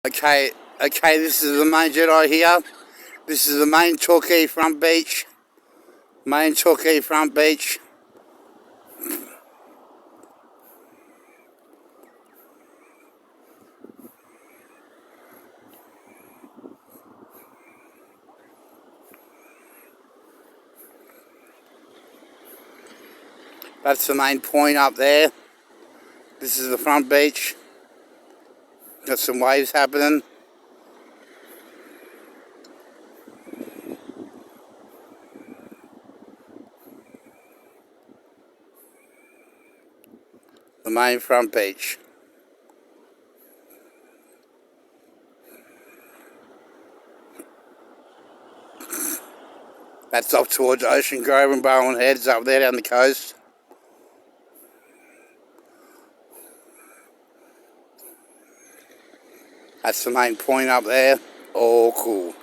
Okay, this is the main Jedi here. This is the main Torquay front beach. Main Torquay front beach. That's the main point up there. This is the front beach. Got some waves happening. The main front beach. That's up towards Ocean Grove and Barwon Heads up there down the coast. That's the main point up there. All cool.